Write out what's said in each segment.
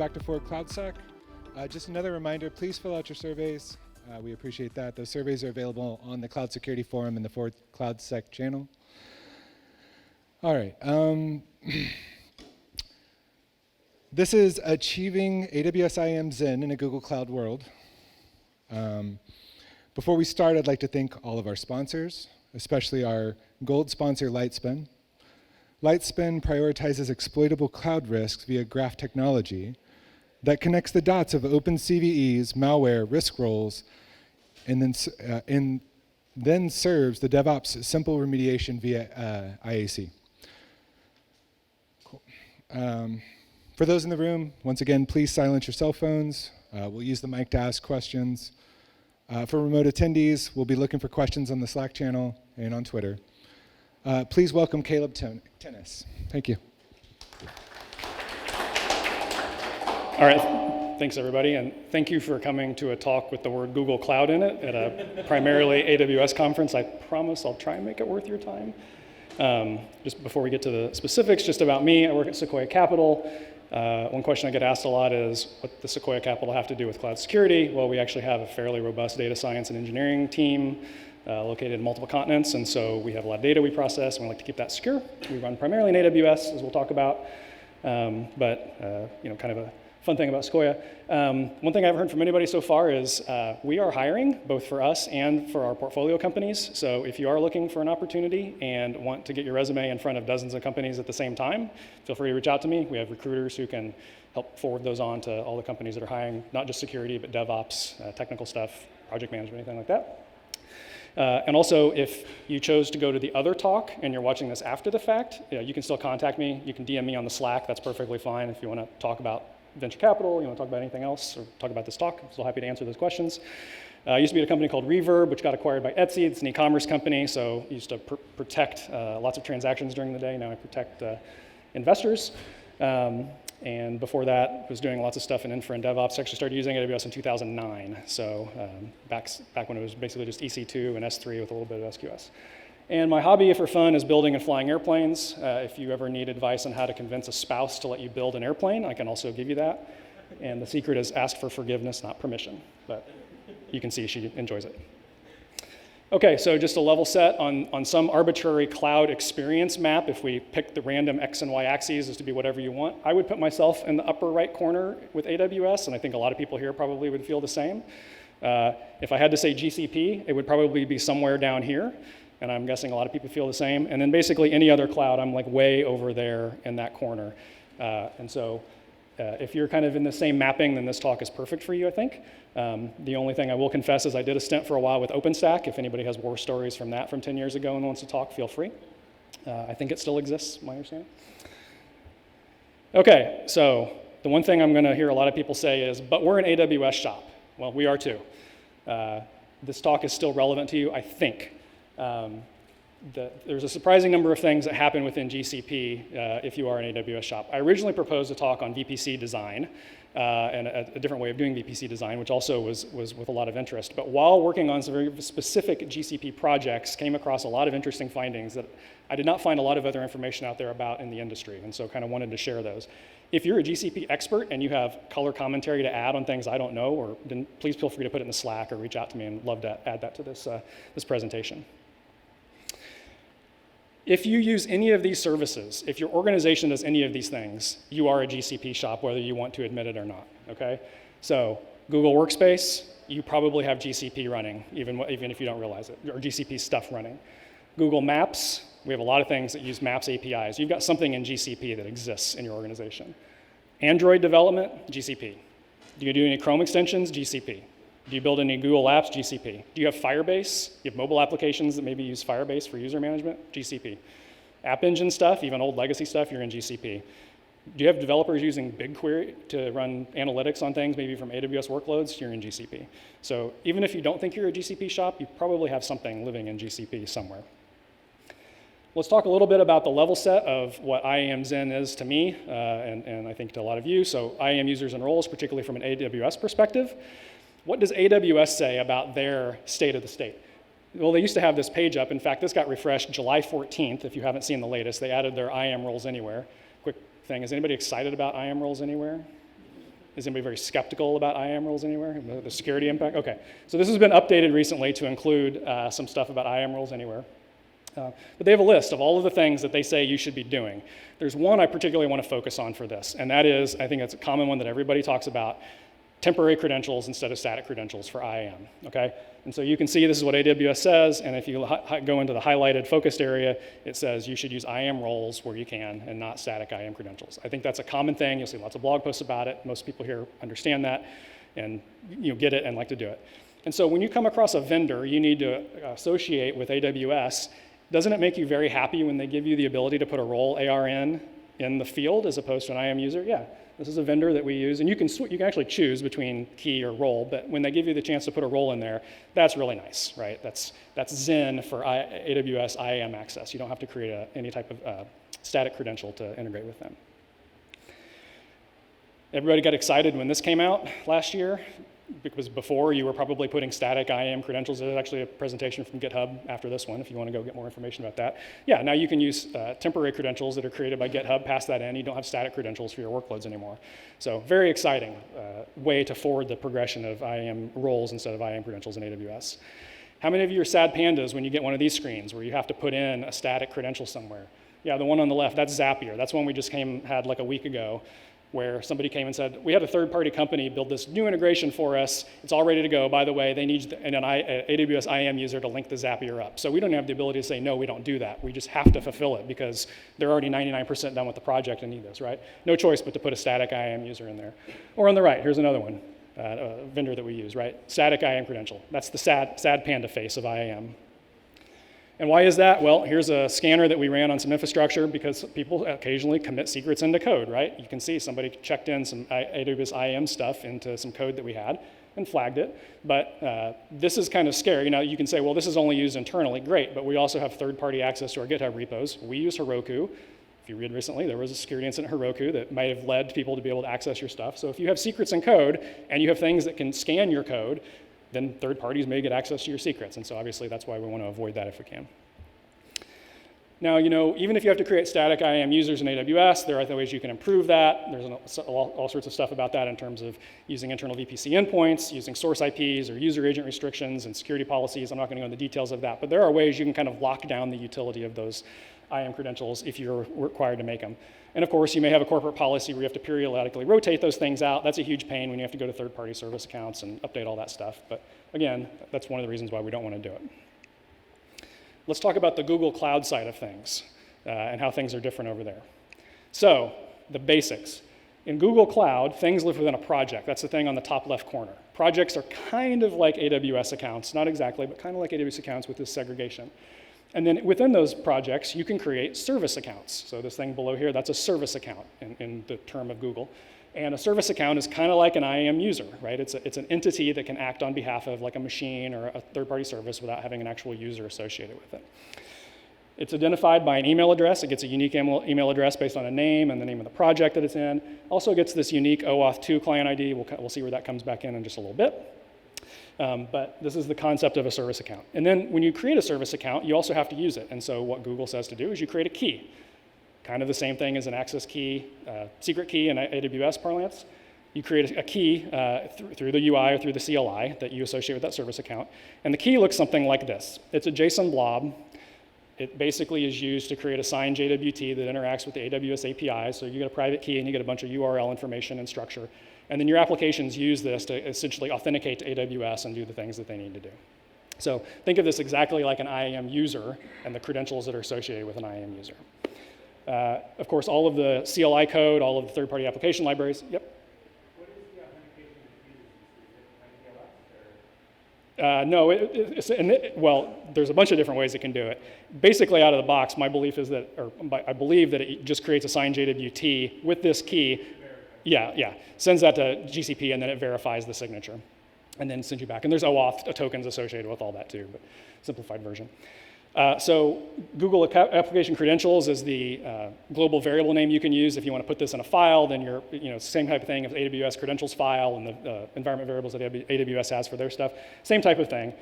back to Ford CloudSec. Just another reminder, please fill out your surveys. We appreciate that. Those surveys are available on the Cloud Security Forum and the Ford CloudSec channel. All right. This is achieving AWS IAM Zen in a Google Cloud world. Before we start, I'd like to thank all of our sponsors, especially our gold sponsor, Lightspin. Lightspin prioritizes exploitable cloud risks via graph technology that connects the dots of open CVEs, malware, risk roles, and then serves the DevOps simple remediation via IAC. Cool. For those in the room, once again, please silence your cell phones. We'll use the mic to ask questions. For remote attendees, we'll be looking for questions on the Slack channel and on Twitter. Please welcome Caleb Tennis. Thank you. All right, thanks everybody, and thank you for coming to a talk with the word Google Cloud in it at a primarily AWS conference. I promise I'll try and make it worth your time. Just before we get to the specifics, just about me, I work at Sequoia Capital. One question I get asked a lot is, what does Sequoia Capital have to do with cloud security? Well, we actually have a fairly robust data science and engineering team located in multiple continents, and so we have a lot of data we process, and we like to keep that secure. We run primarily in AWS, as we'll talk about, but kind of a fun thing about Sequoia. One thing I haven't heard from anybody so far is we are hiring, both for us and for our portfolio companies. So if you are looking for an opportunity and want to get your resume in front of dozens of companies at the same time, feel free to reach out to me. We have recruiters who can help forward those on to all the companies that are hiring, not just security, but DevOps, technical stuff, project management, anything like that. And also, if you chose to go to the other talk and you're watching this after the fact, you can still contact me. You can DM me on the Slack. That's perfectly fine if you want to talk about venture capital, you want to talk about anything else, or talk about this talk. I'm still happy to answer those questions. I used to be at a company called Reverb, which got acquired by Etsy. It's an e-commerce company, so I used to protect lots of transactions during the day. Now I protect investors. And before that, was doing lots of stuff in infra and DevOps. I actually started using AWS in 2009, so back when it was basically just EC2 and S3 with a little bit of SQS. And my hobby for fun is building and flying airplanes. If you ever need advice on how to convince a spouse to let you build an airplane, I can also give you that. And the secret is ask for forgiveness, not permission. But you can see she enjoys it. Okay, so just a level set on some arbitrary cloud experience map. If we pick the random X and Y axes as to be whatever you want, I would put myself in the upper right corner with AWS, and I think a lot of people here probably would feel the same. If I had to say GCP, it would probably be somewhere down here. And I'm guessing a lot of people feel the same. And then basically any other cloud, I'm like way over there in that corner. And so if you're kind of in the same mapping, then this talk is perfect for you, I think. The only thing I will confess is I did a stint for a while with OpenStack. If anybody has war stories from that from 10 years ago and wants to talk, feel free. I think it still exists, my understanding. Okay, so the one thing I'm going to hear a lot of people say is, but we're an AWS shop. Well, we are too. This talk is still relevant to you, I think. There's a surprising number of things that happen within GCP if you are an AWS shop. I originally proposed a talk on VPC design and a different way of doing VPC design, which also was with a lot of interest. But while working on some very specific GCP projects, came across a lot of interesting findings that I did not find a lot of other information out there about in the industry, and so kind of wanted to share those. If you're a GCP expert and you have color commentary to add on things I don't know, or please feel free to put it in the Slack or reach out to me, and love to add that to this presentation. If you use any of these services, if your organization does any of these things, you are a GCP shop, whether you want to admit it or not, okay? So Google Workspace, you probably have GCP running, even if you don't realize it, or GCP stuff running. Google Maps, we have a lot of things that use Maps APIs. You've got something in GCP that exists in your organization. Android development, GCP. Do you do any Chrome extensions? GCP. Do you build any Google Apps? GCP. Do you have Firebase? You have mobile applications that maybe use Firebase for user management? GCP. App Engine stuff, even old legacy stuff, you're in GCP. Do you have developers using BigQuery to run analytics on things, maybe from AWS workloads? You're in GCP. So even if you don't think you're a GCP shop, you probably have something living in GCP somewhere. Let's talk a little bit about the level set of what IAM Zen is to me, and I think to a lot of you. So IAM users and roles, particularly from an AWS perspective. What does AWS say about their state of the state? Well, they used to have this page up. In fact, this got refreshed July 14th. If you haven't seen the latest, they added their IAM roles anywhere. Quick thing, is anybody excited about IAM roles anywhere? Is anybody very skeptical about IAM rules anywhere? The security impact? Okay, so this has been updated recently to include some stuff about IAM rules anywhere. But they have a list of all of the things that they say you should be doing. There's one I particularly want to focus on for this, and that is, I think it's a common one that everybody talks about, temporary credentials instead of static credentials for IAM, okay? And so you can see this is what AWS says, and if you go into the highlighted focused area, it says you should use IAM roles where you can and not static IAM credentials. I think that's a common thing. You'll see lots of blog posts about it. Most people here understand that and get it and like to do it. And so when you come across a vendor you need to associate with AWS, doesn't it make you very happy when they give you the ability to put a role ARN in the field as opposed to an IAM user? Yeah. This is a vendor that we use, and you can actually choose between key or role, but when they give you the chance to put a role in there, that's really nice, right? That's Zen for AWS IAM access. You don't have to create any type of static credential to integrate with them. Everybody got excited when this came out last year, because before you were probably putting static IAM credentials. There's actually a presentation from GitHub after this one if you want to go get more information about that. Yeah, now you can use temporary credentials that are created by GitHub, pass that in. You don't have static credentials for your workloads anymore. So very exciting way to forward the progression of IAM roles instead of IAM credentials in AWS. How many of you are sad pandas when you get one of these screens where you have to put in a static credential somewhere? Yeah, the one on the left, that's Zapier. That's one we just had like a week ago, where somebody came and said, we had a third-party company build this new integration for us. It's all ready to go. By the way, they need an AWS IAM user to link the Zapier up. So we don't have the ability to say, no, we don't do that. We just have to fulfill it because they're already 99% done with the project and need this, right? No choice but to put a static IAM user in there. Or on the right, here's another one, a vendor that we use, right? Static IAM credential. That's the sad panda face of IAM. And why is that? Well, here's a scanner that we ran on some infrastructure because people occasionally commit secrets into code, right? You can see somebody checked in some AWS IAM stuff into some code that we had and flagged it. But this is kind of scary. Now, you can say, well, this is only used internally. Great, but we also have third-party access to our GitHub repos. We use Heroku. If you read recently, there was a security incident in Heroku that might have led people to be able to access your stuff. So if you have secrets in code and you have things that can scan your code, then third parties may get access to your secrets. And so obviously that's why we want to avoid that if we can. Now, even if you have to create static IAM users in AWS, there are other ways you can improve that. There's all sorts of stuff about that in terms of using internal VPC endpoints, using source IPs or user agent restrictions and security policies. I'm not going to go into the details of that, but there are ways you can kind of lock down the utility of those IAM credentials if you're required to make them. And of course, you may have a corporate policy where you have to periodically rotate those things out. That's a huge pain when you have to go to third-party service accounts and update all that stuff. But again, that's one of the reasons why we don't want to do it. Let's talk about the Google Cloud side of things and how things are different over there. So, the basics. In Google Cloud, things live within a project. That's the thing on the top left corner. Projects are kind of like AWS accounts, not exactly, but kind of like AWS accounts with this segregation. And then within those projects, you can create service accounts. So this thing below here, that's a service account in the term of Google. And a service account is kind of like an IAM user, right? It's an entity that can act on behalf of like a machine or a third-party service without having an actual user associated with it. It's identified by an email address. It gets a unique email address based on a name and the name of the project that it's in. Also gets this unique OAuth 2 client ID. We'll see where that comes back in just a little bit. But this is the concept of a service account. And then when you create a service account, you also have to use it. And so what Google says to do is you create a key. Kind of the same thing as an access key, secret key in AWS parlance. You create a key through the UI or through the CLI that you associate with that service account. And the key looks something like this. It's a JSON blob. It basically is used to create a signed JWT that interacts with the AWS APIs. So you get a private key and you get a bunch of URL information and structure. And then your applications use this to essentially authenticate to AWS and do the things that they need to do. So think of this exactly like an IAM user and the credentials that are associated with an IAM user. Of course, all of the CLI code, all of the third-party application libraries. Yep. What is the authentication that uses? No, well, there's a bunch of different ways it can do it. Basically, out of the box, my belief is that, I believe that it just creates a signed JWT with this key. Yeah, sends that to GCP and then it verifies the signature and then sends you back. And there's OAuth tokens associated with all that too, but simplified version. So Google Application Credentials is the global variable name you can use if you want to put this in a file. Then you're, same type of thing as AWS credentials file and the environment variables that AWS has for their stuff. Same type of thing,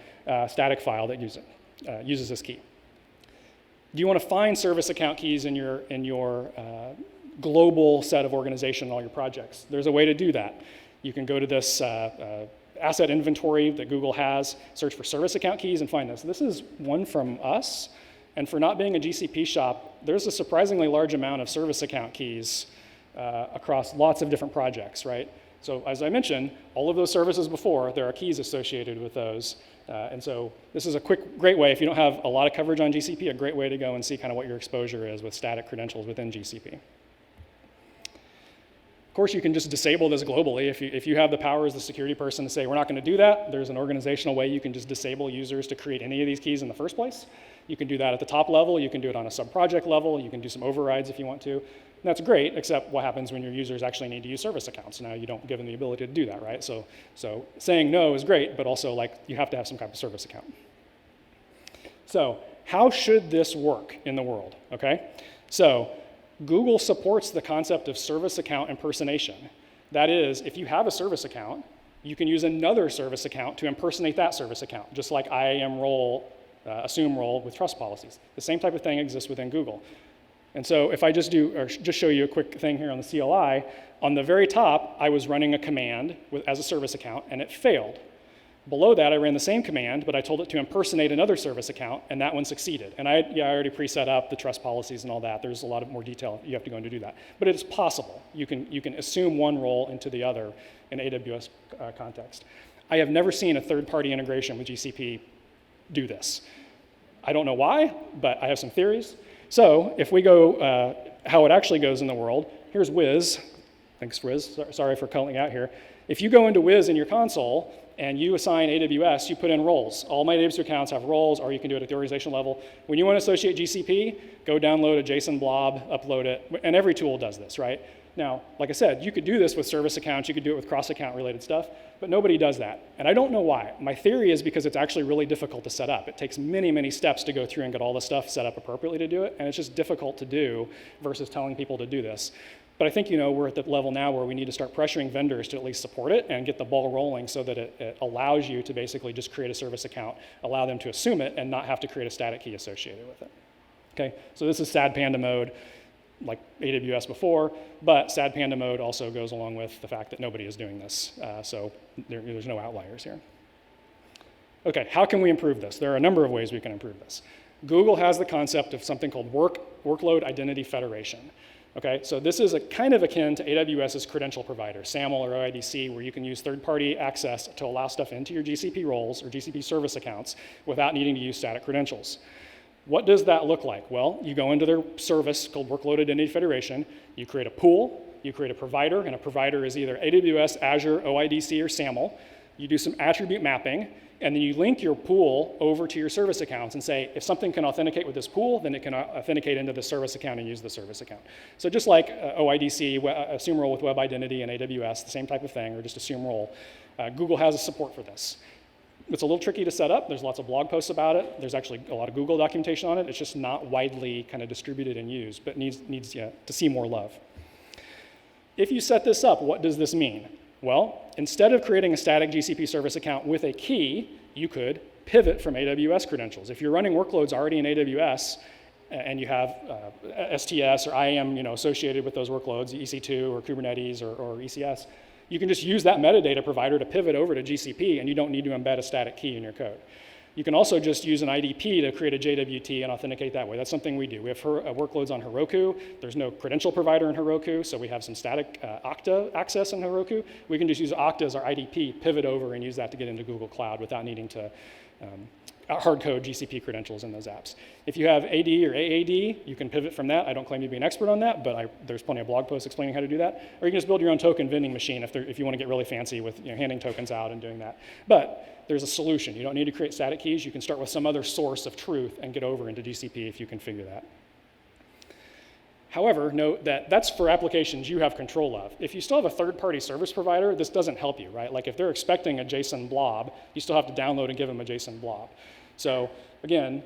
static file that uses this key. Do you want to find service account keys in your global set of organization in all your projects? There's a way to do that. You can go to this asset inventory that Google has, search for service account keys, and find this. This is one from us, and for not being a GCP shop, there's a surprisingly large amount of service account keys across lots of different projects, right? So as I mentioned, all of those services before, there are keys associated with those. And so this is a great way, if you don't have a lot of coverage on GCP, a great way to go and see kind of what your exposure is with static credentials within GCP. Of course, you can just disable this globally. If you have the power as the security person to say, we're not going to do that, there's an organizational way you can just disable users to create any of these keys in the first place. You can do that at the top level. You can do it on a sub-project level. You can do some overrides if you want to. And that's great, except what happens when your users actually need to use service accounts? Now you don't give them the ability to do that, right? So saying no is great, but also like you have to have some kind of service account. So how should this work in the world, okay? So Google supports the concept of service account impersonation. That is, if you have a service account, you can use another service account to impersonate that service account, just like IAM role, assume role with trust policies. The same type of thing exists within Google. And so if I just show you a quick thing here on the CLI, on the very top, I was running a command as a service account, and it failed. Below that, I ran the same command, but I told it to impersonate another service account, and that one succeeded. And I already preset up the trust policies and all that. There's a lot of more detail you have to go into do that. But it's possible. You can assume one role into the other in AWS context. I have never seen a third-party integration with GCP do this. I don't know why, but I have some theories. So if we go how it actually goes in the world, here's Wiz. Thanks, Wiz. Sorry for calling out here. If you go into Wiz in your console and you assign AWS, you put in roles. All my AWS accounts have roles, or you can do it at the organization level. When you want to associate GCP, go download a JSON blob, upload it, and every tool does this, right? Now, like I said, you could do this with service accounts, you could do it with cross-account related stuff, but nobody does that. And I don't know why. My theory is because it's actually really difficult to set up. It takes many, many steps to go through and get all the stuff set up appropriately to do it, and it's just difficult to do versus telling people to do this. But I think we're at the level now where we need to start pressuring vendors to at least support it and get the ball rolling so that it allows you to basically just create a service account, allow them to assume it, and not have to create a static key associated with it. Okay, so this is sad panda mode, like AWS before, but sad panda mode also goes along with the fact that nobody is doing this, so there's no outliers here. Okay, how can we improve this? There are a number of ways we can improve this. Google has the concept of something called Workload Identity Federation. Okay, so this is kind of akin to AWS's credential provider, SAML or OIDC, where you can use third-party access to allow stuff into your GCP roles or GCP service accounts without needing to use static credentials. What does that look like? Well, you go into their service called Workload Identity Federation, you create a pool, you create a provider, and a provider is either AWS, Azure, OIDC, or SAML. You do some attribute mapping, and then you link your pool over to your service accounts and say, if something can authenticate with this pool, then it can authenticate into the service account and use the service account. So just like OIDC, assume role with web identity, and AWS, the same type of thing, or just assume role, Google has a support for this. It's a little tricky to set up. There's lots of blog posts about it. There's actually a lot of Google documentation on it. It's just not widely kind of distributed and used, but needs to see more love. If you set this up, what does this mean? Well, instead of creating a static GCP service account with a key, you could pivot from AWS credentials. If you're running workloads already in AWS and you have STS or IAM associated with those workloads, EC2 or Kubernetes or ECS, you can just use that metadata provider to pivot over to GCP, and you don't need to embed a static key in your code. You can also just use an IDP to create a JWT and authenticate that way. That's something we do. We have workloads on Heroku. There's no credential provider in Heroku, so we have some static Okta access in Heroku. We can just use Okta as our IDP, pivot over, and use that to get into Google Cloud without needing to hard code GCP credentials in those apps. If you have AD or AAD, you can pivot from that. I don't claim to be an expert on that, but there's plenty of blog posts explaining how to do that. Or you can just build your own token vending machine if you want to get really fancy with handing tokens out and doing that. But there's a solution. You don't need to create static keys. You can start with some other source of truth and get over into GCP if you configure that. However, note that that's for applications you have control of. If you still have a third-party service provider, this doesn't help you, right? Like if they're expecting a JSON blob, you still have to download and give them a JSON blob. So again,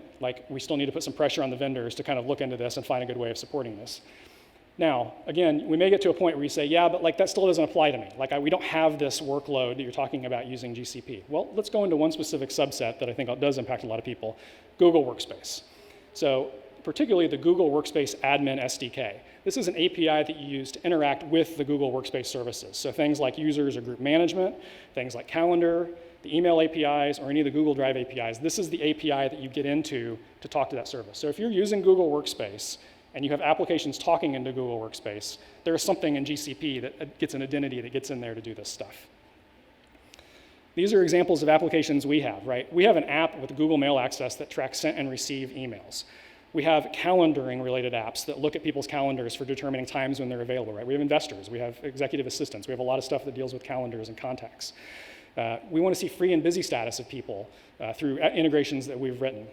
we still need to put some pressure on the vendors to kind of look into this and find a good way of supporting this. Now, again, we may get to a point where you say, yeah, but that still doesn't apply to me. We don't have this workload that you're talking about using GCP. Well, let's go into one specific subset that I think does impact a lot of people, Google Workspace. So particularly the Google Workspace Admin SDK. This is an API that you use to interact with the Google Workspace services. So things like users or group management, things like calendar, the email APIs, or any of the Google Drive APIs. This is the API that you get into to talk to that service. So if you're using Google Workspace and you have applications talking into Google Workspace, there is something in GCP that gets an identity that gets in there to do this stuff. These are examples of applications we have, right? We have an app with Google Mail Access that tracks sent and received emails. We have calendaring related apps that look at people's calendars for determining times when they're available, right? We have investors, we have executive assistants, we have a lot of stuff that deals with calendars and contacts. We want to see free and busy status of people through integrations that we've written.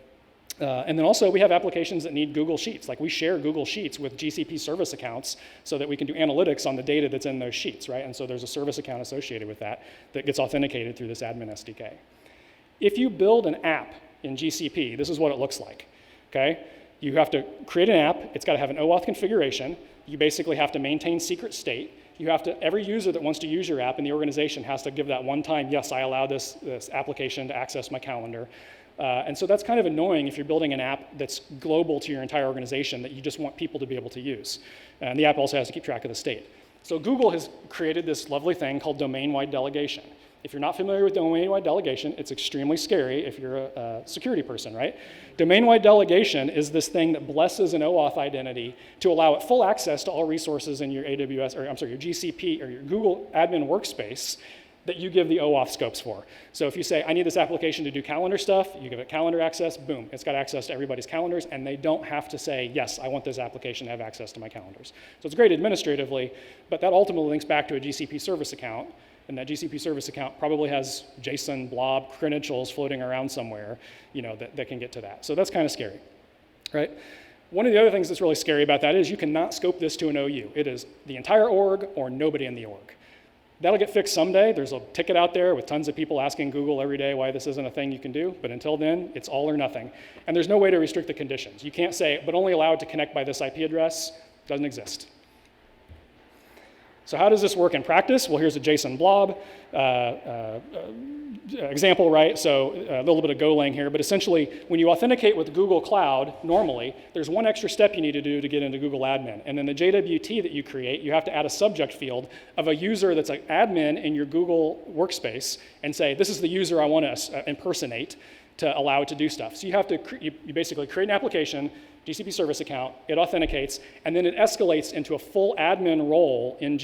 And then also we have applications that need Google Sheets. Like we share Google Sheets with GCP service accounts so that we can do analytics on the data that's in those sheets, right? And so there's a service account associated with that that gets authenticated through this admin SDK. If you build an app in GCP, this is what it looks like, okay? You have to create an app. It's got to have an OAuth configuration. You basically have to maintain secret state. You have to, every user that wants to use your app in the organization has to give that one time, yes, I allow this application to access my calendar. And so that's kind of annoying if you're building an app that's global to your entire organization that you just want people to be able to use. And the app also has to keep track of the state. So Google has created this lovely thing called domain-wide delegation. If you're not familiar with domain-wide delegation, it's extremely scary if you're a security person, right? Domain-wide delegation is this thing that blesses an OAuth identity to allow it full access to all resources in your AWS, or I'm sorry, your GCP or your Google admin workspace that you give the OAuth scopes for. So if you say, I need this application to do calendar stuff, you give it calendar access, boom, it's got access to everybody's calendars, and they don't have to say, yes, I want this application to have access to my calendars. So it's great administratively, but that ultimately links back to a GCP service account, and that GCP service account probably has JSON blob credentials floating around somewhere, you know, that can get to that. So that's kind of scary, right? One of the other things that's really scary about that is you cannot scope this to an OU. It is the entire org or nobody in the org. That'll get fixed someday. There's a ticket out there with tons of people asking Google every day why this isn't a thing you can do, but until then, it's all or nothing. And there's no way to restrict the conditions. You can't say, but only allowed to connect by this IP address. Doesn't exist. So how does this work in practice? Well, here's a JSON blob example, right? So a little bit of Golang here, but essentially, when you authenticate with Google Cloud, normally, there's one extra step you need to do to get into Google Admin. And then the JWT that you create, you have to add a subject field of a user that's an admin in your Google Workspace and say, this is the user I want to impersonate to allow it to do stuff. So you have to, you basically create an application, GCP service account, it authenticates, and then it escalates into a full admin role in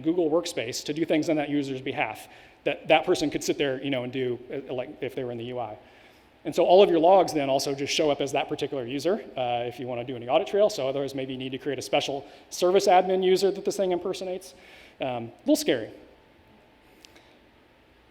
Google Workspace to do things on that user's behalf that person could sit there, you know, and do like if they were in the UI. And so all of your logs then also just show up as that particular user if you want to do any audit trail. So otherwise maybe you need to create a special service admin user that this thing impersonates. A little scary.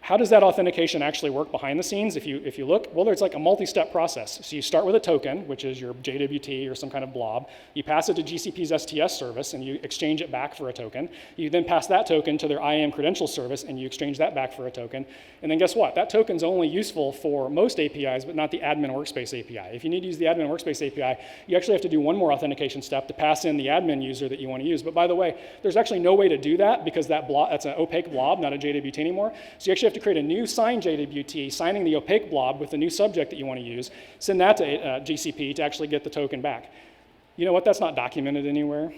How does that authentication actually work behind the scenes if you look? Well, there's like a multi-step process. So you start with a token, which is your JWT or some kind of blob. You pass it to GCP's STS service, and you exchange it back for a token. You then pass that token to their IAM credential service, and you exchange that back for a token. And then guess what? That token's only useful for most APIs, but not the admin workspace API. If you need to use the admin workspace API, you actually have to do one more authentication step to pass in the admin user that you want to use. But by the way, there's actually no way to do that because that's an opaque blob, not a JWT anymore. So you actually have to create a new signed JWT, signing the opaque blob with the new subject that you want to use, send that to GCP to actually get the token back. You know what? That's not documented anywhere.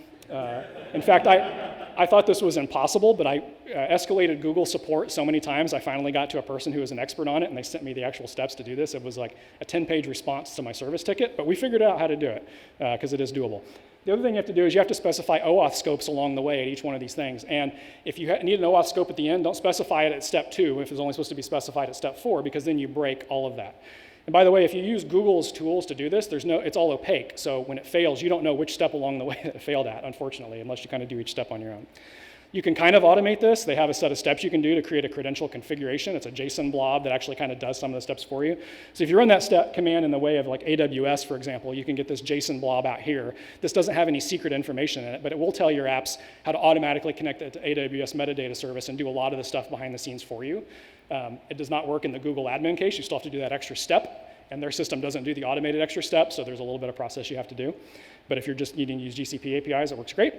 In fact, I thought this was impossible, but I escalated Google support so many times, I finally got to a person who was an expert on it, and they sent me the actual steps to do this. It was like a 10-page response to my service ticket, but we figured out how to do it, because it is doable. The other thing you have to do is you have to specify OAuth scopes along the way at each one of these things. And if you need an OAuth scope at the end, don't specify it at step 2 if it's only supposed to be specified at step 4, because then you break all of that. And by the way, if you use Google's tools to do this, it's all opaque. So when it fails, you don't know which step along the way that it failed at, unfortunately, unless you kind of do each step on your own. You can kind of automate this. They have a set of steps you can do to create a credential configuration. It's a JSON blob that actually kind of does some of the steps for you. So if you run that step command in the way of like AWS, for example, you can get this JSON blob out here. This doesn't have any secret information in it, but it will tell your apps how to automatically connect it to AWS metadata service and do a lot of the stuff behind the scenes for you. It does not work in the Google admin case. You still have to do that extra step, and their system doesn't do the automated extra step, so there's a little bit of process you have to do. But if you're just needing to use GCP APIs, it works great.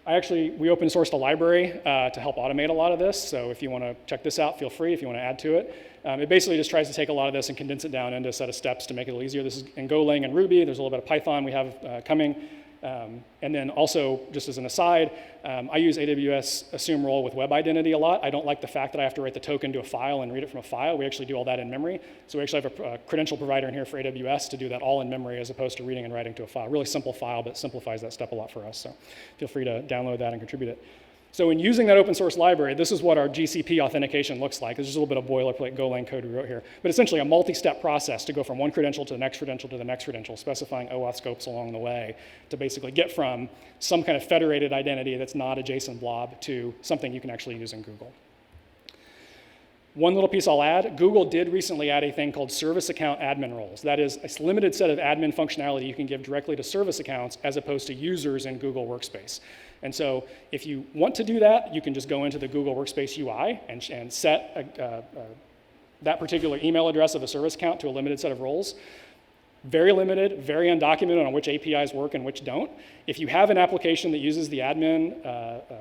We open sourced a library to help automate a lot of this, so if you want to check this out, feel free if you want to add to it. It basically just tries to take a lot of this and condense it down into a set of steps to make it a little easier. This is in Golang and Ruby. There's a little bit of Python we have coming. And then also, just as an aside, I use AWS assume role with web identity a lot. I don't like the fact that I have to write the token to a file and read it from a file. We actually do all that in memory. So we actually have a credential provider in here for AWS to do that all in memory as opposed to reading and writing to a file. Really simple file, but simplifies that step a lot for us. So feel free to download that and contribute it. So in using that open source library, this is what our GCP authentication looks like. There's just a little bit of boilerplate Golang code we wrote here. But essentially a multi-step process to go from one credential to the next credential to the next credential, specifying OAuth scopes along the way to basically get from some kind of federated identity that's not a JSON blob to something you can actually use in Google. One little piece I'll add, Google did recently add a thing called service account admin roles. That is a limited set of admin functionality you can give directly to service accounts as opposed to users in Google Workspace. And so if you want to do that, you can just go into the Google Workspace UI and set that particular email address of a service account to a limited set of roles. Very limited, very undocumented on which APIs work and which don't. If you have an application that uses the admin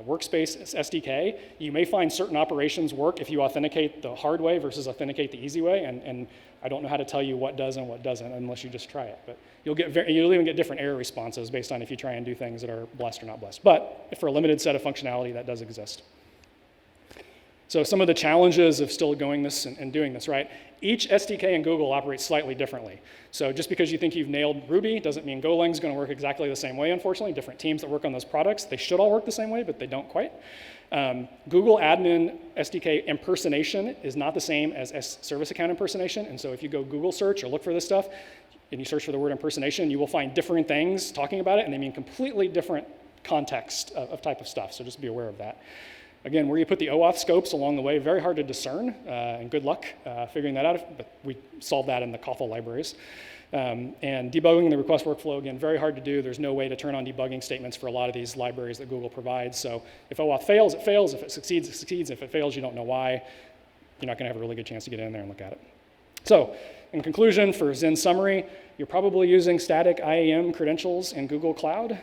Workspace SDK, you may find certain operations work if you authenticate the hard way versus authenticate the easy way. And I don't know how to tell you what does and what doesn't unless you just try it. But you'll even get different error responses based on if you try and do things that are blessed or not blessed. But for a limited set of functionality, that does exist. So some of the challenges of still going this and doing this, right? Each SDK in Google operates slightly differently. So just because you think you've nailed Ruby doesn't mean Golang's going to work exactly the same way, unfortunately. Different teams that work on those products, they should all work the same way, but they don't quite. Google admin SDK impersonation is not the same as service account impersonation. And so if you go Google search or look for this stuff, and you search for the word impersonation, you will find different things talking about it, and they mean completely different context of type of stuff. So just be aware of that. Again, where you put the OAuth scopes along the way, very hard to discern, and good luck figuring that out, but we solved that in the Kothel libraries. And debugging the request workflow, again, very hard to do. There's no way to turn on debugging statements for a lot of these libraries that Google provides. So if OAuth fails, it fails. If it succeeds, it succeeds. If it fails, you don't know why. You're not going to have a really good chance to get in there and look at it. So in conclusion, for Zen summary, you're probably using static IAM credentials in Google Cloud.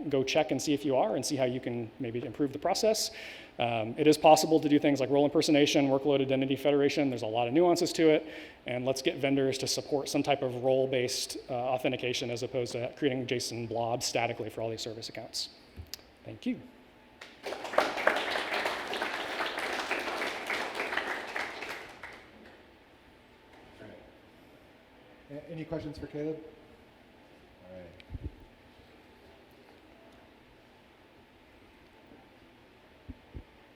Go check and see if you are and see how you can maybe improve the process. It is possible to do things like role impersonation, workload identity federation. There's a lot of nuances to it. And let's get vendors to support some type of role-based authentication as opposed to creating JSON blobs statically for all these service accounts. Thank you. Any questions for Caleb?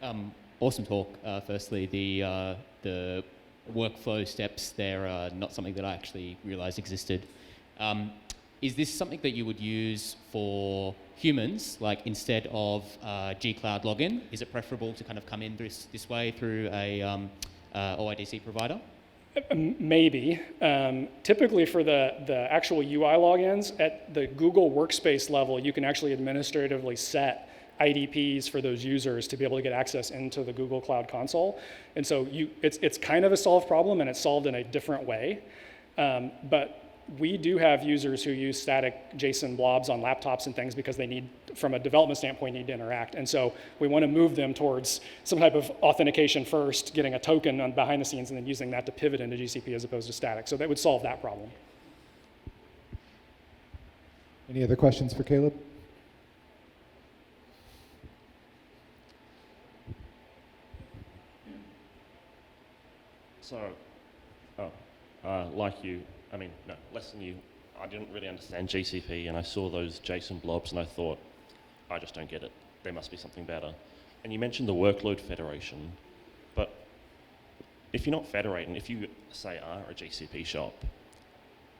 All right. Awesome talk. Firstly, the workflow steps there are not something that I actually realized existed. Is this something that you would use for humans, like instead of G-Cloud login? Is it preferable to kind of come in this way through a OIDC provider? Maybe. Typically for the actual UI logins, at the Google Workspace level, you can actually administratively set IDPs for those users to be able to get access into the Google Cloud Console. And so it's kind of a solved problem, and it's solved in a different way. But we do have users who use static JSON blobs on laptops and things because they need, from a development standpoint, need to interact. And so we want to move them towards some type of authentication first, getting a token on behind the scenes, and then using that to pivot into GCP as opposed to static. So that would solve that problem. Any other questions for Caleb? So, like you, less than you, I didn't really understand GCP, and I saw those JSON blobs, and I thought, I just don't get it. There must be something better. And you mentioned the workload federation, but if you're not federating, if you, say, are a GCP shop,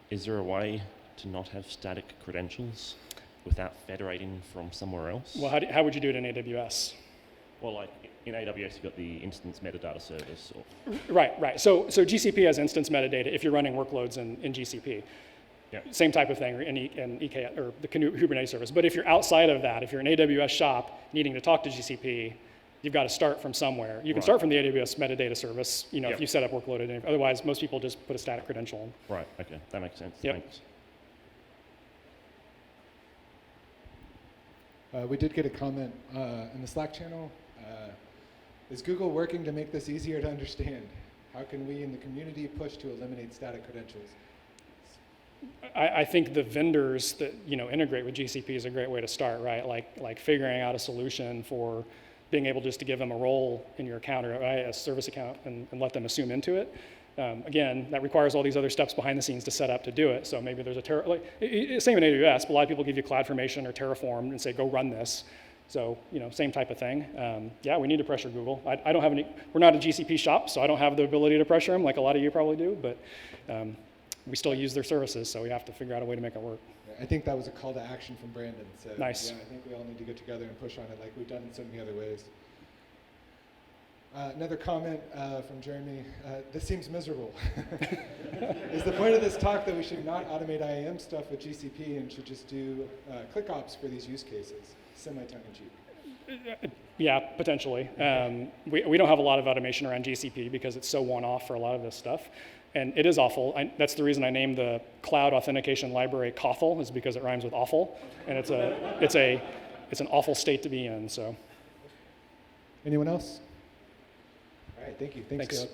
is there a way to not have static credentials without federating from somewhere else? Well, how would you do it in AWS? Well, like in AWS, you've got the instance metadata service. Right. So GCP has instance metadata if you're running workloads in GCP. Yeah. Same type of thing in EK or the Kubernetes service. But if you're outside of that, if you're an AWS shop needing to talk to GCP, you've got to start from somewhere. You can start from the AWS metadata service, if you set up workload. Otherwise, most people just put a static credential in. Right. Okay. That makes sense. Yep. Thanks. We did get a comment in the Slack channel. Is Google working to make this easier to understand? How can we in the community push to eliminate static credentials? I think the vendors that integrate with GCP is a great way to start, right? Like figuring out a solution for being able just to give them a role in your account or a service account and let them assume into it. Again, that requires all these other steps behind the scenes to set up to do it. So maybe there's same in AWS, but a lot of people give you CloudFormation or Terraform and say, go run this. So, same type of thing. Yeah, we need to pressure Google. I don't have we're not a GCP shop, so I don't have the ability to pressure them like a lot of you probably do, but we still use their services, so we have to figure out a way to make it work. I think that was a call to action from Brandon. So Nice. Yeah, I think we all need to get together and push on it like we've done in so many other ways. Another comment from Jeremy, this seems miserable. Is the point of this talk that we should not automate IAM stuff with GCP and should just do ClickOps for these use cases? Semi-tongue-in-cheek. Yeah, potentially. We don't have a lot of automation around GCP because it's so one-off for a lot of this stuff. And it is awful. That's the reason I named the cloud authentication library Cothel, is because it rhymes with awful. And it's an awful state to be in. So. Anyone else? All right, thank you. Thanks. Caleb.